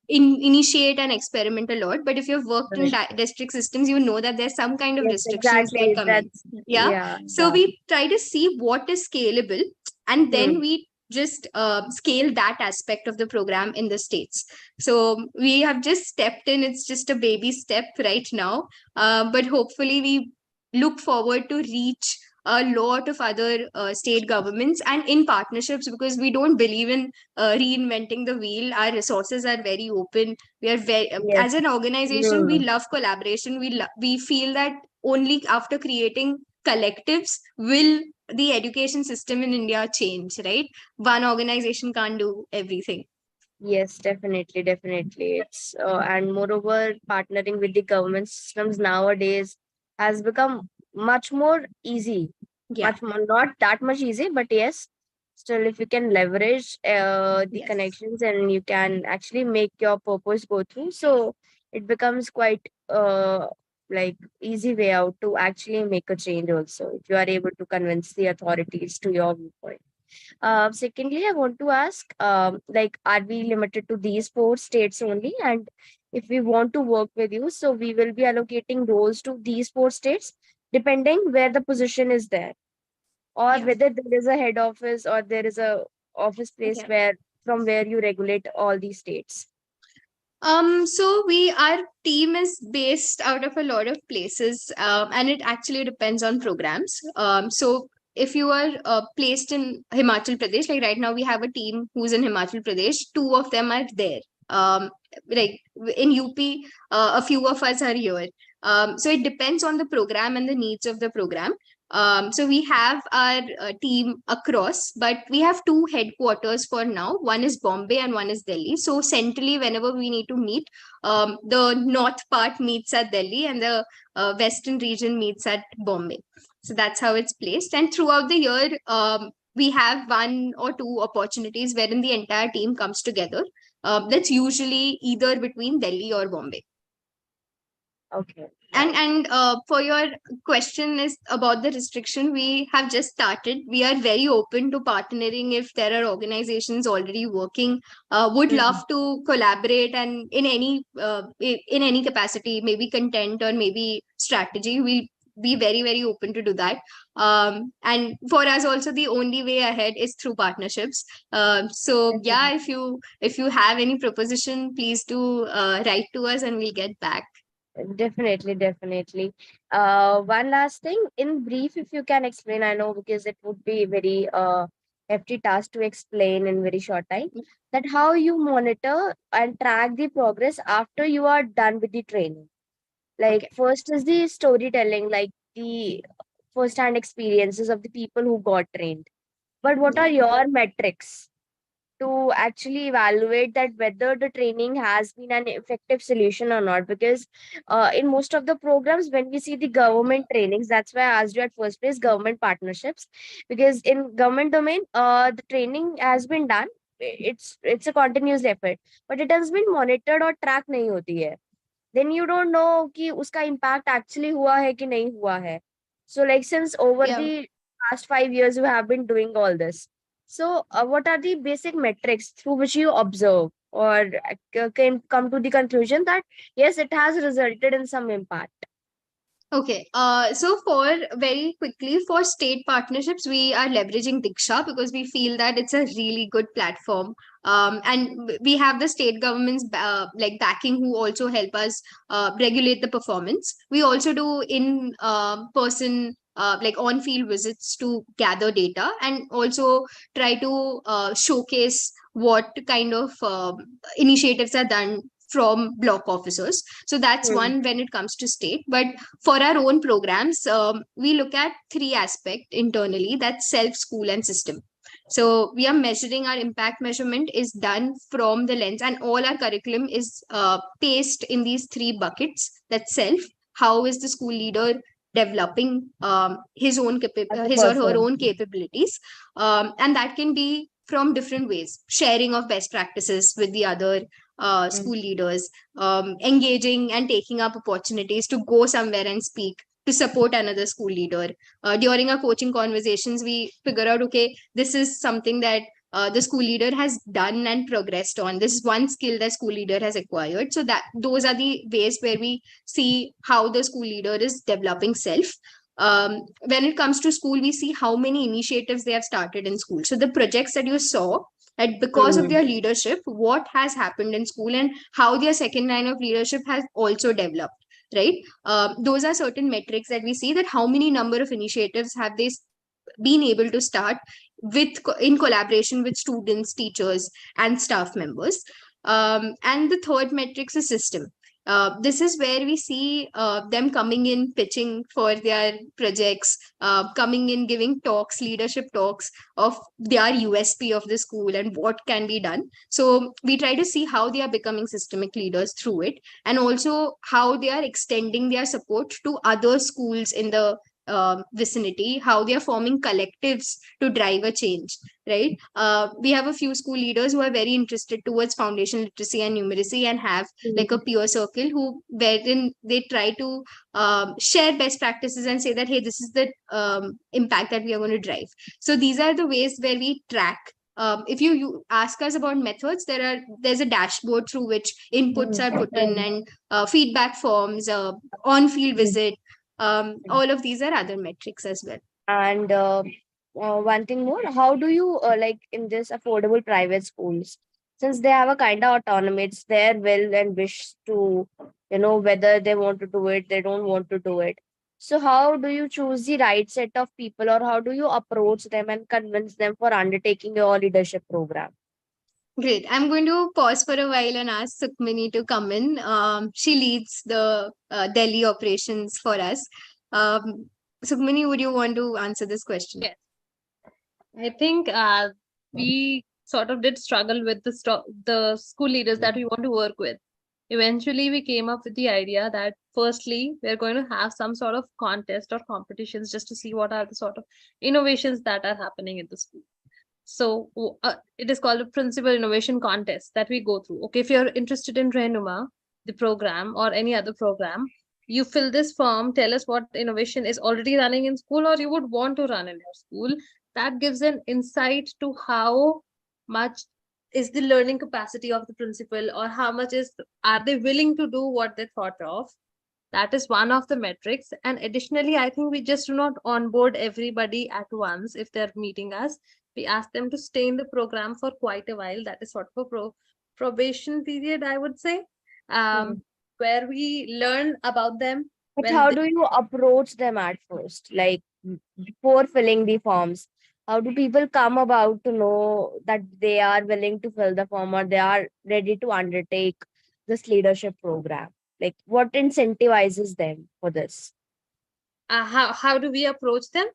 initiate and experiment a lot. But if you've worked in district systems, you know that there's some kind of restrictions that come in. So we try to see what is scalable, and then we just scale that aspect of the program in the states. So we have just stepped in. It's just a baby step right now, but hopefully we look forward to reach a lot of other state governments and in partnerships, because we don't believe in reinventing the wheel. Our resources are very open. We are very as an organization, we love collaboration. We feel that only after creating collectives will the education system in India change, right? One organization can't do everything. Yes, definitely. It's and moreover, partnering with the government systems nowadays has become much more easy. Much more, not that much easy, but yes, still, if you can leverage the connections, and you can actually make your purpose go through, so it becomes quite like easy way out to actually make a change also, if you are able to convince the authorities to your viewpoint. Secondly, I want to ask, like, are we limited to these 4 states only? And if we want to work with you, so we will be allocating roles to these 4 states, depending where the position is there, or whether there is a head office or there is a office place from where you regulate all these states. So our team is based out of a lot of places, and it actually depends on programs. So if you are placed in Himachal Pradesh, like right now we have a team who's in Himachal Pradesh, 2 of them are there. Like in UP, a few of us are here. So it depends on the program and the needs of the program. So we have our team across, but we have 2 headquarters for now. One is Bombay and one is Delhi. So centrally, whenever we need to meet, the north part meets at Delhi and the western region meets at Bombay. So that's how it's placed. And throughout the year, we have 1 or 2 opportunities wherein the entire team comes together. That's usually either between Delhi or Bombay. Okay. And for your question is about the restriction, we have just started. We are very open to partnering if there are organizations already working. Would love to collaborate, and in any capacity, maybe content or maybe strategy, we'll be very, very open to do that. And for us also, the only way ahead is through partnerships. So if you have any proposition, please do write to us and we'll get back. Definitely, definitely. One last thing, in brief, if you can explain, I know because it would be very hefty task to explain in very short time, that how you monitor and track the progress after you are done with the training. Like first is the storytelling, like the first-hand experiences of the people who got trained. But what are your metrics to actually evaluate that whether the training has been an effective solution or not? Because in most of the programs, when we see the government trainings, that's why I asked you at first place, government partnerships, because in government domain, the training has been done. It's a continuous effort, but it has been monitored or tracked नहीं होती है. Then you don't know कि उसका impact actually हुआ है कि नहीं हुआ है. So like since over Yeah. the past 5 years you have been doing all this. So what are the basic metrics through which you observe or can come to the conclusion that yes, it has resulted in some impact? Okay. So for very quickly for state partnerships, we are leveraging Diksha because we feel that it's a really good platform. And we have the state governments like backing who also help us regulate the performance. We also do in person like on field visits to gather data and also try to showcase what kind of initiatives are done from block officers. So that's Hmm. one when it comes to state. But for our own programs, we look at three aspects internally: that's self, school, and system. So we are measuring, our impact measurement is done from the lens, and all our curriculum is paced in these three buckets. That's self, how is the school leader developing his own As a his or her person. own capabilities, and that can be from different ways: sharing of best practices with the other school leaders, engaging and taking up opportunities to go somewhere and speak to support another school leader. During our coaching conversations, we figure out, okay, this is something that the school leader has done and progressed on. This is one skill that school leader has acquired. So that those are the ways where we see how the school leader is developing self. When it comes to school, we see how many initiatives they have started in school. So the projects that you saw, that because of Hmm. their leadership, what has happened in school and how their second line of leadership has also developed, right? Those are certain metrics that we see, that how many number of initiatives have they been able to start with in collaboration with students, teachers, and staff members. And the third metrics is system. This is where we see them coming in, pitching for their projects, coming in, giving talks, leadership talks of their USP of the school and what can be done. So we try to see how they are becoming systemic leaders through it, and also how they are extending their support to other schools in the vicinity, how they are forming collectives to drive a change, right? We have a few school leaders who are very interested towards foundation literacy and numeracy and have like a peer circle who wherein they try to share best practices and say that, hey, this is the impact that we are going to drive. So these are the ways where we track. If you ask us about methods, there's a dashboard through which inputs are put in, and feedback forms, on field visit, all of these are other metrics as well. And one thing more, how do you like in this affordable private schools, since they have a kind of autonomy, it's their will and wish to, whether they want to do it, they don't want to do it. So how do you choose the right set of people, or how do you approach them and convince them for undertaking your leadership program? Great. I'm going to pause for a while and ask Sukmini to come in. She leads the Delhi operations for us. Sukmini, would you want to answer this question? Yes. I think we sort of did struggle with the school leaders that we want to work with. Eventually, we came up with the idea that firstly, we're going to have some sort of contest or competitions just to see what are the sort of innovations that are happening in the school. So it is called a principal innovation contest that we go through. Okay, if you're interested in Renuma, the program, or any other program, you fill this form, tell us what innovation is already running in school or you would want to run in your school. That gives an insight to how much is the learning capacity of the principal, or how much are they willing to do what they thought of. That is one of the metrics. And additionally, I think we just do not onboard everybody at once. If they're meeting us, we ask them to stay in the program for quite a while. That is sort of a probation period, I would say, where we learn about them. But when how they- do you approach them at first? Like before filling the forms, how do people come about to know that they are willing to fill the form or they are ready to undertake this leadership program? Like what incentivizes them for this? how do we approach them?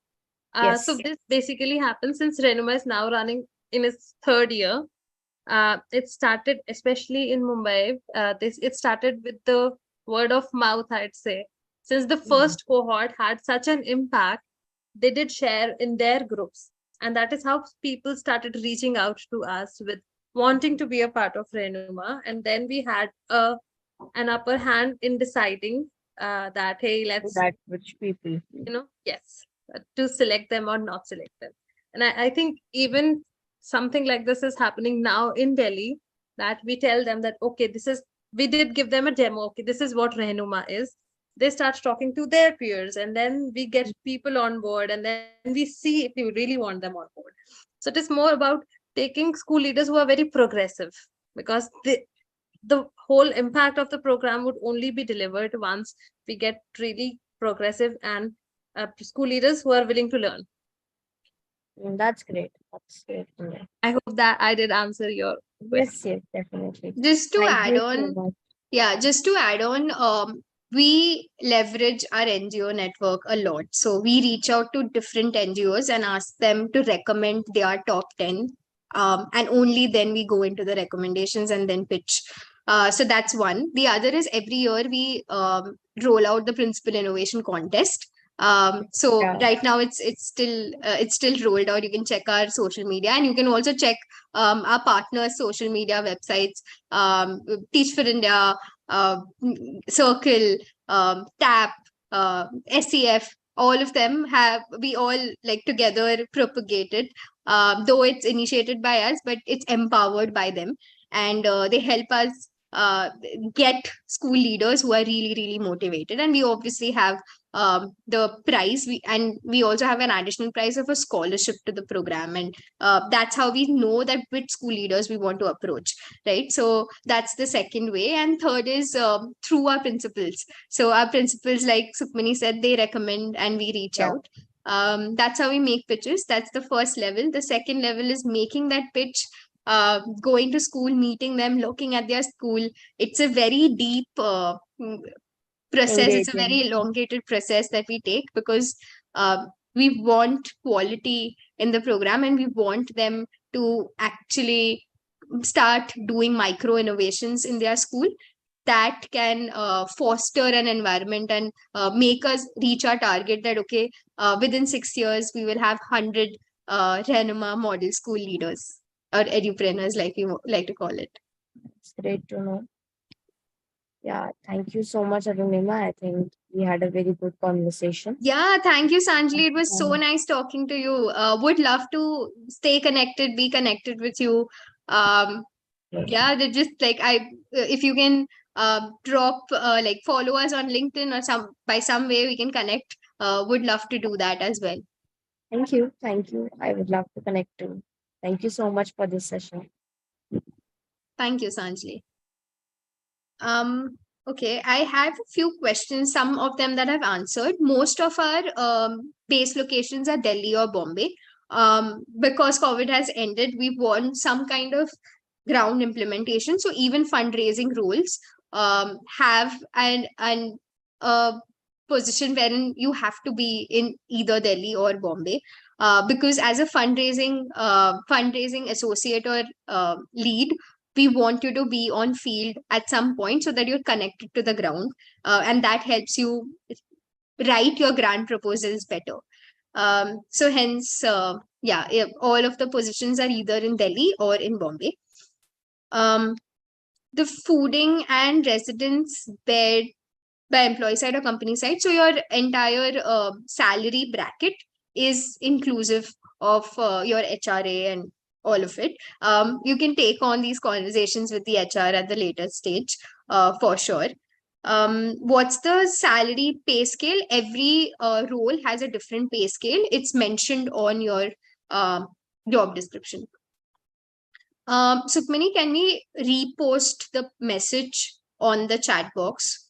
So Yes. this basically happens since Renuma is now running in its third year. It started especially in Mumbai. It started with the word of mouth, I'd say. Since the first cohort had such an impact, they did share in their groups. And that is how people started reaching out to us with wanting to be a part of Renuma. And then we had an upper hand in deciding that, hey, let's, That which people. yes, to select them or not select them. And I think even something like this is happening now in Delhi, that we tell them that, okay, we did give them a demo. Okay, this is what Rehnuma is. They start talking to their peers, and then we get people on board, and then we see if we really want them on board. So it is more about taking school leaders who are very progressive, because the whole impact of the program would only be delivered once we get really progressive and school leaders who are willing to learn. That's great. That's great. Yeah. I hope that I did answer your question. Yes, definitely. Just to Thank add you so on, much. just to add on, we leverage our NGO network a lot. So we reach out to different NGOs and ask them to recommend their top 10. And only then we go into the recommendations and then pitch. So that's one. The other is every year we roll out the Principal Innovation Contest. So Yeah. right now it's still rolled out. You can check our social media, and you can also check our partners' social media websites, Teach for India, Circle, TAP, SEF. All of them we all like together propagated, though it's initiated by us, but it's empowered by them, and they help us get school leaders who are really, really motivated. And we obviously have the prize, we also have an additional prize of a scholarship to the program, and that's how we know that which school leaders we want to approach, right? So that's the second way. And third is through our principals. So our principals, like Sukmani said, they recommend and we reach out. That's how we make pitches. That's the first level. The second level is making that pitch, going to school, meeting them, looking at their school. It's a very deep process. It's a very elongated process that we take, because we want quality in the program, and we want them to actually start doing micro innovations in their school that can foster an environment and make us reach our target that, okay, within 6 years, we will have 100 Renuma model school leaders or edupreneurs, like we like to call it. It's great to know. Yeah, thank you so much, Arunima. I think we had a very good conversation. Yeah, thank you, Sanjali. It was so nice talking to you. Would love to stay connected, be connected with you. Yeah, just like if you can drop like follow us on LinkedIn or by some way we can connect. Would love to do that as well. Thank you. Thank you. I would love to connect too. Thank you so much for this session. Thank you, Sanjali. Okay, I have a few questions, some of them that I've answered. Most of our base locations are Delhi or Bombay. Because COVID has ended, we want some kind of ground implementation. So even fundraising roles have an position wherein you have to be in either Delhi or Bombay. Because as a fundraising associate or lead, we want you to be on field at some point so that you're connected to the ground, and that helps you write your grant proposals better. So hence, all of the positions are either in Delhi or in Bombay. The fooding and residence bed by employee side or company side. So your entire salary bracket is inclusive of your HRA and all of it. You can take on these conversations with the HR at the later stage, for sure. What's the salary pay scale? Every role has a different pay scale. It's mentioned on your job description. Sukmani, can we repost the message on the chat box.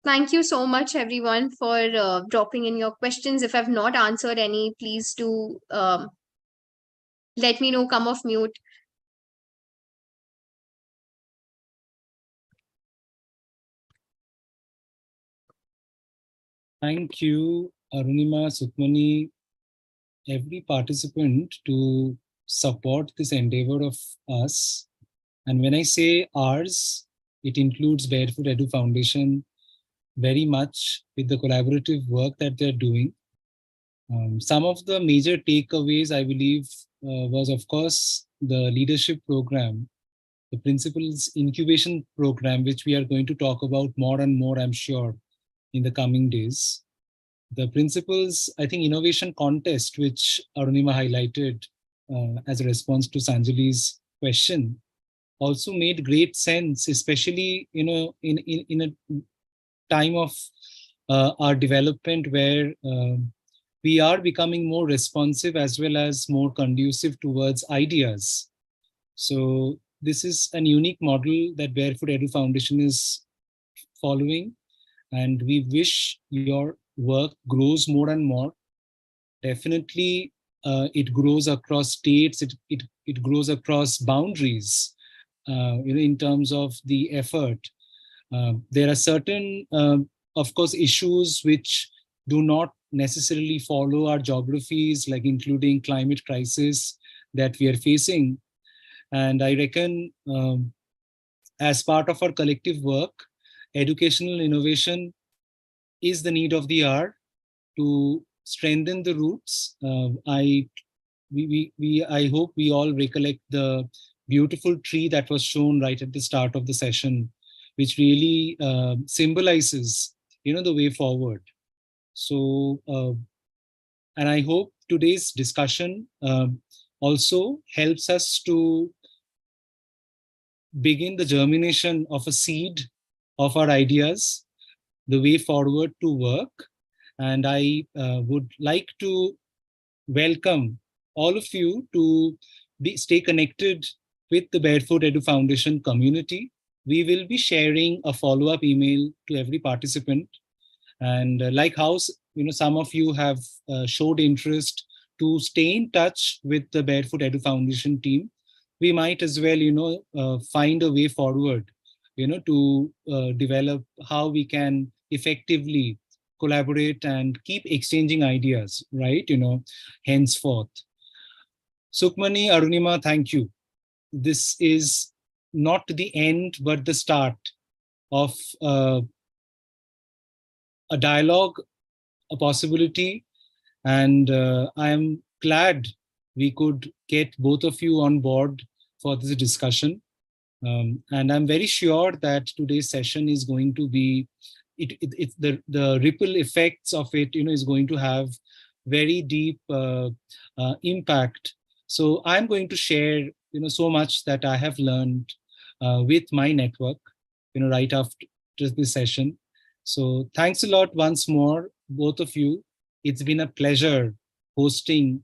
Thank you so much, everyone, for dropping in your questions. If I've not answered any, please do let me know, come off mute. Thank you, Arunima, Sukmani, every participant to support this endeavor of us. And when I say ours, it includes Barefoot Edu Foundation very much with the collaborative work that they're doing. Some of the major takeaways, I believe, was, of course, the leadership program, the principals incubation program, which we are going to talk about more and more, I'm sure, in the coming days. The principals, I think, innovation contest, which Arunima highlighted as a response to Sanjali's question, also made great sense, especially in a time of our development where we are becoming more responsive as well as more conducive towards ideas. So this is an unique model that Barefoot Edu Foundation is following, and we wish your work grows more and more. Definitely, it grows across states. It grows across boundaries. In terms of the effort, there are certain, of course, issues which do not necessarily follow our geographies, like including climate crisis that we are facing. And I reckon, as part of our collective work, educational innovation is the need of the hour to strengthen the roots. I hope we all recollect the beautiful tree that was shown right at the start of the session, which really symbolizes, the way forward. So, and I hope today's discussion also helps us to begin the germination of a seed of our ideas, the way forward to work. And I would like to welcome all of you to stay connected with the Barefoot Edu Foundation community. We will be sharing a follow-up email to every participant. And like how some of you have showed interest to stay in touch with the Barefoot Edu Foundation team, we might as well, find a way forward, to develop how we can effectively collaborate and keep exchanging ideas, right? Henceforth. Sukmani, Arunima, thank you. This is not the end, but the start of a dialogue, a possibility. And I am glad we could get both of you on board for this discussion. And I'm very sure that today's session is going to be, the ripple effects of it, is going to have very deep impact. So I'm going to share, so much that I have learned with my network, right after this session. So thanks a lot once more, both of you. It's been a pleasure hosting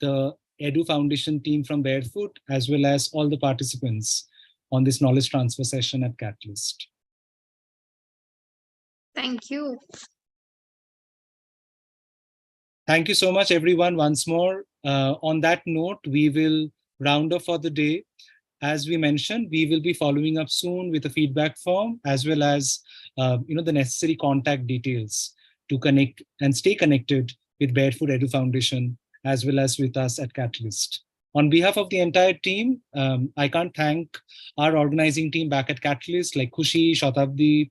the Edu Foundation team from Barefoot, as well as all the participants on this knowledge transfer session at Catalyst. Thank you. Thank you so much, everyone, once more. On that note, we will round off for the day. As we mentioned, we will be following up soon with a feedback form, as well as the necessary contact details to connect and stay connected with Barefoot Edu Foundation, as well as with us at Catalyst. On behalf of the entire team, I can't thank our organizing team back at Catalyst, like Khushi, Shatabdi,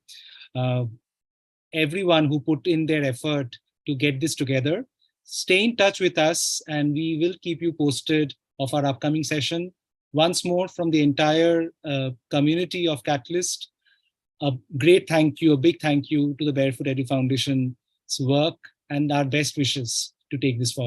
everyone who put in their effort to get this together. Stay in touch with us, and we will keep you posted of our upcoming session. Once more, from the entire community of Catalyst, a great thank you, a big thank you to the Barefoot Edu Foundation's work, and our best wishes to take this forward.